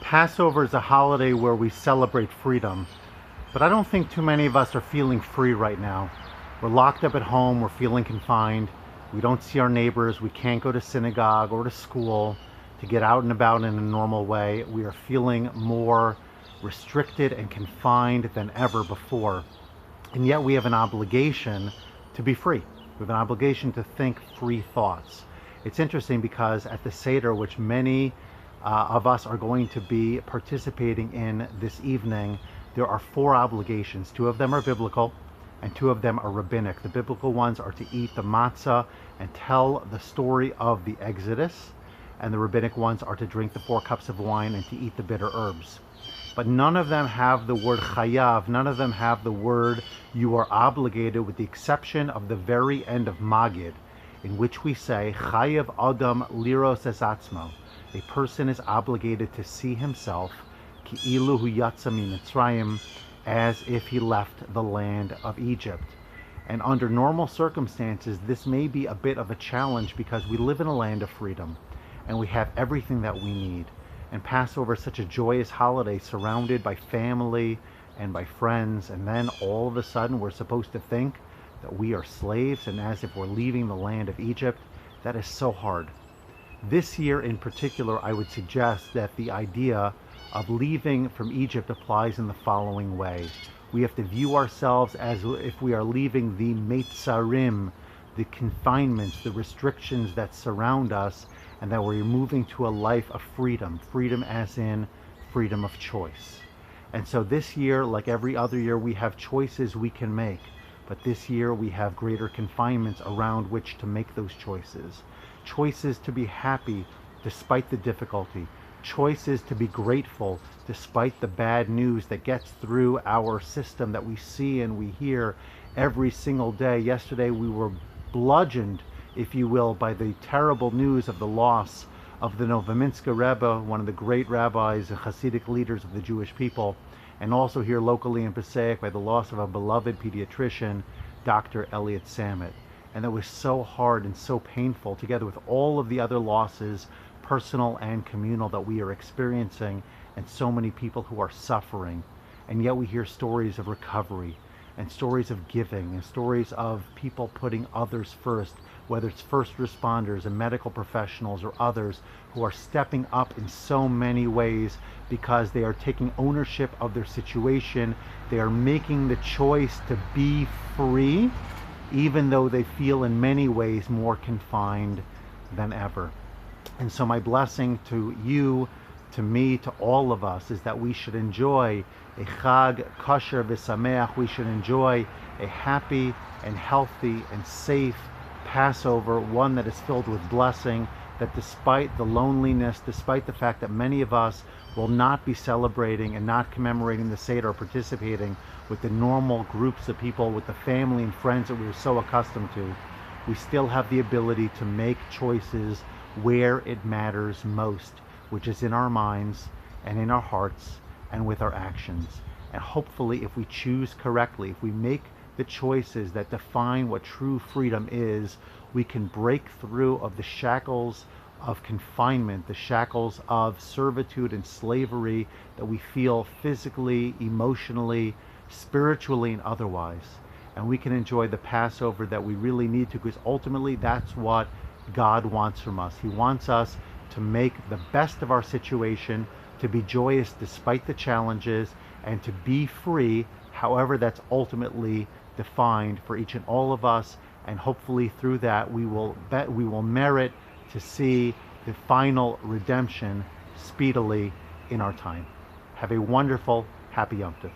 Passover is a holiday where we celebrate freedom, but I don't think too many of us are feeling free right now. We're locked up at home, we're feeling confined, we don't see our neighbors, we can't go to synagogue or to school to get out and about in a normal way. We are feeling more restricted and confined than ever before. And yet we have an obligation to be free. We have an obligation to think free thoughts. It's interesting because at the seder, which many of us are going to be participating in this evening, there are 4 obligations. 2 of them are biblical and 2 of them are rabbinic. The biblical ones are to eat the matzah and tell the story of the Exodus, and the rabbinic ones are to drink the 4 cups of wine and to eat the bitter herbs. But none of them have the word chayav, none of them have the word you are obligated, with the exception of the very end of Magid, in which we say chayav adam liros es atzmo. A person is obligated to see himself ki'ilu hu yatsa mitzrayim, as if he left the land of Egypt. And under normal circumstances, this may be a bit of a challenge because we live in a land of freedom and we have everything that we need. And Passover is such a joyous holiday, surrounded by family and by friends, and then all of a sudden we're supposed to think that we are slaves and as if we're leaving the land of Egypt. That is so hard. This year in particular, I would suggest that the idea of leaving from Egypt applies in the following way. We have to view ourselves as if we are leaving the meitzarim, the confinements, the restrictions that surround us, and that we're moving to a life of freedom. Freedom as in freedom of choice. And so this year, like every other year, we have choices we can make. But this year we have greater confinements around which to make those choices. Choices to be happy despite the difficulty. Choices to be grateful despite the bad news that gets through our system that we see and we hear every single day. Yesterday we were bludgeoned, if you will, by the terrible news of the loss of the Novominsker Rebbe, one of the great rabbis and Hasidic leaders of the Jewish people, and also here locally in Passaic by the loss of a beloved pediatrician, Dr. Elliot Samet. And that was so hard and so painful, together with all of the other losses, personal and communal, that we are experiencing, and so many people who are suffering. And yet we hear stories of recovery and stories of giving and stories of people putting others first, whether it's first responders and medical professionals or others who are stepping up in so many ways because they are taking ownership of their situation. They are making the choice to be free, even though they feel in many ways more confined than ever. And so my blessing to you, to me, to all of us, is that we should enjoy a Chag kosher v'sameach. We should enjoy a happy and healthy and safe Passover, one that is filled with blessing, that despite the loneliness, despite the fact that many of us will not be celebrating and not commemorating the Seder or participating with the normal groups of people, with the family and friends that we are so accustomed to, we still have the ability to make choices where it matters most, which is in our minds and in our hearts and with our actions. And hopefully, if we choose correctly, if we make the choices that define what true freedom is, we can break through of the shackles of confinement, the shackles of servitude and slavery that we feel physically, emotionally, spiritually, and otherwise. And we can enjoy the Passover that we really need to, because ultimately that's what God wants from us. He wants us to make the best of our situation, to be joyous despite the challenges, and to be free, however that's ultimately defined for each and all of us. And hopefully through that we will merit to see the final redemption speedily in our time. Have a wonderful, happy Yom Tov.